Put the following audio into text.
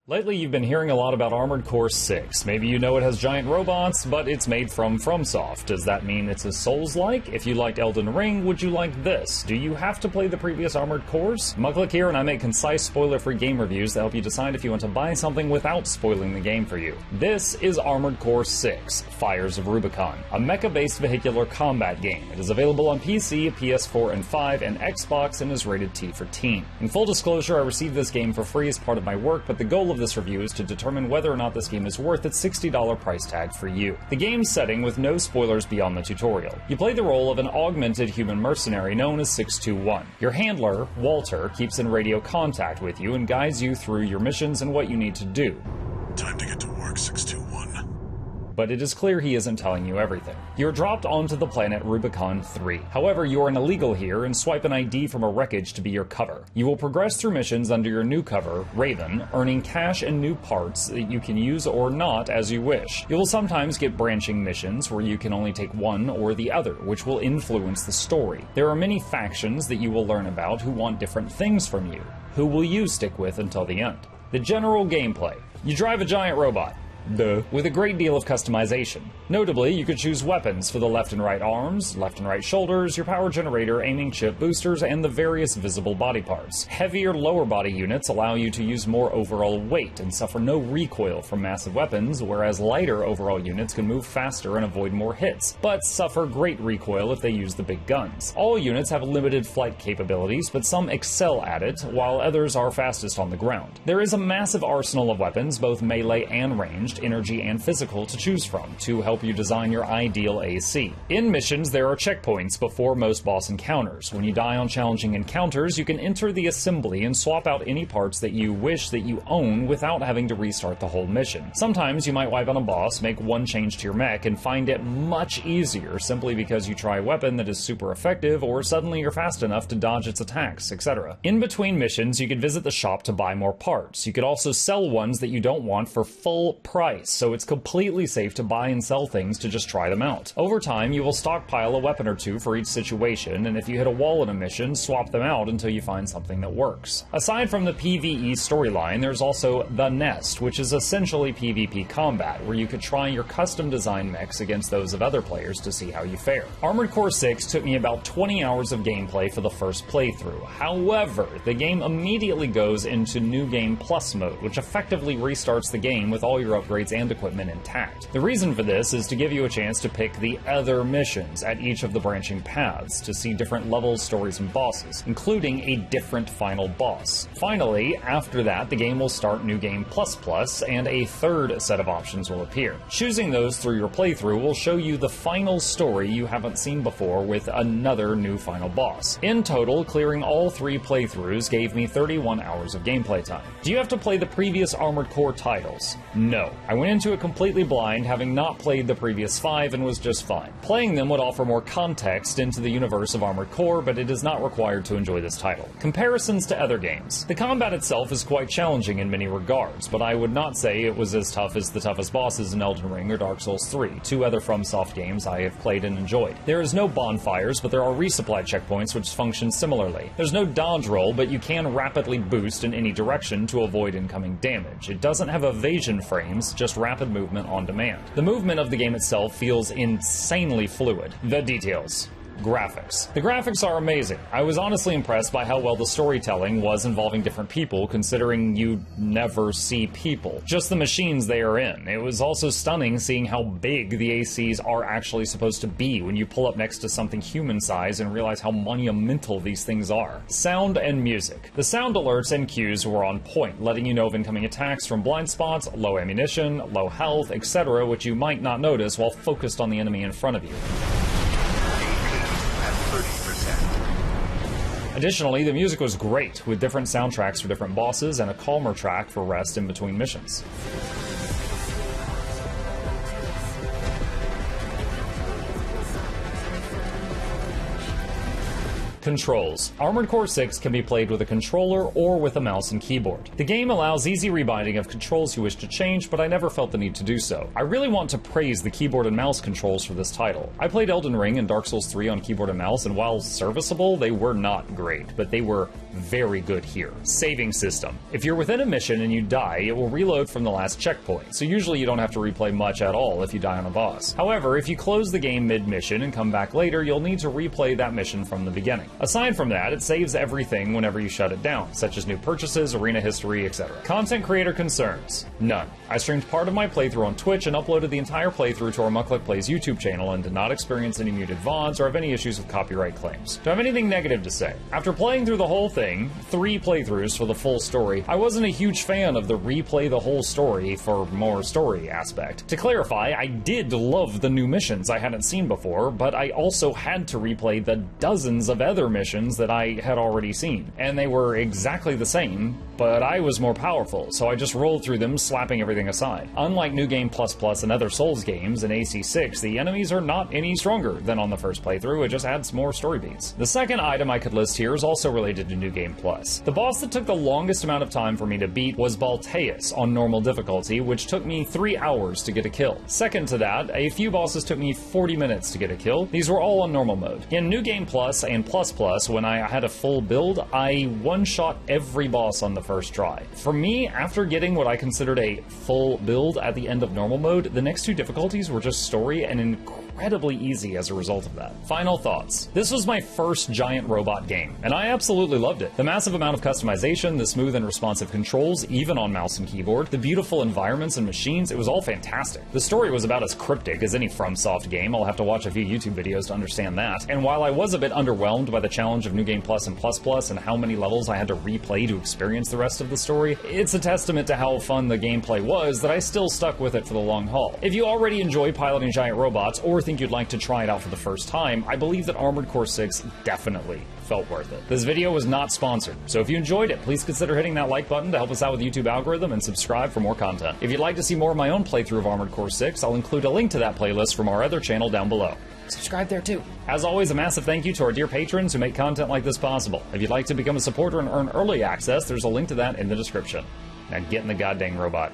Lately, you've been hearing a lot about Armored Core 6. Maybe you know it has giant robots, but it's made from FromSoft. Does that mean it's a Souls-like? If you liked Elden Ring, would you like this? Do you have to play the previous Armored Cores? Mucklick here, and I make concise, spoiler-free game reviews that help you decide if you want to buy something without spoiling the game for you. This is Armored Core 6, Fires of Rubicon, a mecha-based vehicular combat game. It is available on PC, PS4 and 5, and Xbox, and is rated T for teen. In full disclosure, I received this game for free as part of my work, but the goal of this review is to determine whether or not this game is worth its $60 price tag for you. The game's setting with no spoilers beyond the tutorial. You play the role of an augmented human mercenary known as 621. Your handler, Walter, keeps in radio contact with you and guides you through your missions and what you need to do. Time to get to work, 621. But it is clear he isn't telling you everything. You're dropped onto the planet Rubicon 3. However, you are an illegal here and swipe an ID from a wreckage to be your cover. You will progress through missions under your new cover, Raven, earning cash and new parts that you can use or not as you wish. You will sometimes get branching missions where you can only take one or the other, which will influence the story. There are many factions that you will learn about who want different things from you. Who will you stick with until the end? The general gameplay. You drive a giant robot. Duh. With a great deal of customization. Notably, you could choose weapons for the left and right arms, left and right shoulders, your power generator, aiming chip, boosters, and the various visible body parts. Heavier lower body units allow you to use more overall weight and suffer no recoil from massive weapons, whereas lighter overall units can move faster and avoid more hits, but suffer great recoil if they use the big guns. All units have limited flight capabilities, but some excel at it, while others are fastest on the ground. There is a massive arsenal of weapons, both melee and ranged, energy and physical, to choose from to help you design your ideal AC. In missions, there are checkpoints before most boss encounters. When you die on challenging encounters, you can enter the assembly and swap out any parts that you wish that you own without having to restart the whole mission. Sometimes you might wipe on a boss, make one change to your mech, and find it much easier simply because you try a weapon that is super effective, or suddenly you're fast enough to dodge its attacks, etc. In between missions, you could visit the shop to buy more parts. You could also sell ones that you don't want for full price, so it's completely safe to buy and sell things to just try them out. Over time, you will stockpile a weapon or two for each situation, and if you hit a wall in a mission, swap them out until you find something that works. Aside from the PvE storyline, there's also The Nest, which is essentially PvP combat, where you could try your custom design mechs against those of other players to see how you fare. Armored Core 6 took me about 20 hours of gameplay for the first playthrough. However, the game immediately goes into New Game Plus mode, which effectively restarts the game with all your upgrades and equipment intact. The reason for this is to give you a chance to pick the other missions at each of the branching paths, to see different levels, stories, and bosses, including a different final boss. Finally, after that, the game will start New Game Plus, and a third set of options will appear. Choosing those through your playthrough will show you the final story you haven't seen before with another new final boss. In total, clearing all 3 playthroughs gave me 31 hours of gameplay time. Do you have to play the previous Armored Core titles? No. I went into it completely blind, having not played the previous 5, and was just fine. Playing them would offer more context into the universe of Armored Core, but it is not required to enjoy this title. Comparisons to other games. The combat itself is quite challenging in many regards, but I would not say it was as tough as the toughest bosses in Elden Ring or Dark Souls 3, 2 other FromSoft games I have played and enjoyed. There is no bonfires, but there are resupply checkpoints which function similarly. There's no dodge roll, but you can rapidly boost in any direction to avoid incoming damage. It doesn't have evasion frames, just rapid movement on demand. The movement of the game itself feels insanely fluid. The details. Graphics. The graphics are amazing. I was honestly impressed by how well the storytelling was involving different people, considering you never see people, just the machines they are in. It was also stunning seeing how big the ACs are actually supposed to be when you pull up next to something human-sized and realize how monumental these things are. Sound and music. The sound alerts and cues were on point, letting you know of incoming attacks from blind spots, low ammunition, low health, etc., which you might not notice while focused on the enemy in front of you. Additionally, the music was great, with different soundtracks for different bosses and a calmer track for rest in between missions. Controls. Armored Core 6 can be played with a controller or with a mouse and keyboard. The game allows easy rebinding of controls you wish to change, but I never felt the need to do so. I really want to praise the keyboard and mouse controls for this title. I played Elden Ring and Dark Souls 3 on keyboard and mouse, and while serviceable, they were not great, but they were very good here. Saving system. If you're within a mission and you die, it will reload from the last checkpoint, so usually you don't have to replay much at all if you die on a boss. However, if you close the game mid-mission and come back later, you'll need to replay that mission from the beginning. Aside from that, it saves everything whenever you shut it down, such as new purchases, arena history, etc. Content creator concerns? None. I streamed part of my playthrough on Twitch and uploaded the entire playthrough to our Muckluck Plays YouTube channel and did not experience any muted VODs or have any issues with copyright claims. Do I have anything negative to say? After playing through the whole thing, 3 playthroughs for the full story, I wasn't a huge fan of the replay the whole story for more story aspect. To clarify, I did love the new missions I hadn't seen before, but I also had to replay the dozens of other missions that I had already seen. And they were exactly the same, but I was more powerful, so I just rolled through them, slapping everything aside. Unlike New Game Plus Plus and other Souls games in AC6, the enemies are not any stronger than on the first playthrough, it just adds more story beats. The second item I could list here is also related to New Game Plus. The boss that took the longest amount of time for me to beat was Balteus on normal difficulty, which took me 3 hours to get a kill. Second to that, a few bosses took me 40 minutes to get a kill. These were all on normal mode. In New Game Plus and Plus Plus, when I had a full build, I one-shot every boss on the first try. For me, after getting what I considered a full build at the end of normal mode, the next 2 difficulties were just story and incredibly easy as a result of that. Final thoughts. This was my first giant robot game, and I absolutely loved it. The massive amount of customization, the smooth and responsive controls, even on mouse and keyboard, the beautiful environments and machines, it was all fantastic. The story was about as cryptic as any FromSoft game. I'll have to watch a few YouTube videos to understand that. And while I was a bit underwhelmed by the challenge of New Game Plus and Plus Plus and how many levels I had to replay to experience the rest of the story, it's a testament to how fun the gameplay was that I still stuck with it for the long haul. If you already enjoy piloting giant robots or think you'd like to try it out for the first time, I believe that Armored Core 6 definitely felt worth it. This video was not sponsored, so if you enjoyed it, please consider hitting that like button to help us out with the YouTube algorithm and subscribe for more content. If you'd like to see more of my own playthrough of Armored Core 6, I'll include a link to that playlist from our other channel down below. Subscribe there too. As always, a massive thank you to our dear patrons who make content like this possible. If you'd like to become a supporter and earn early access, there's a link to that in the description. Now get in the goddamn robot.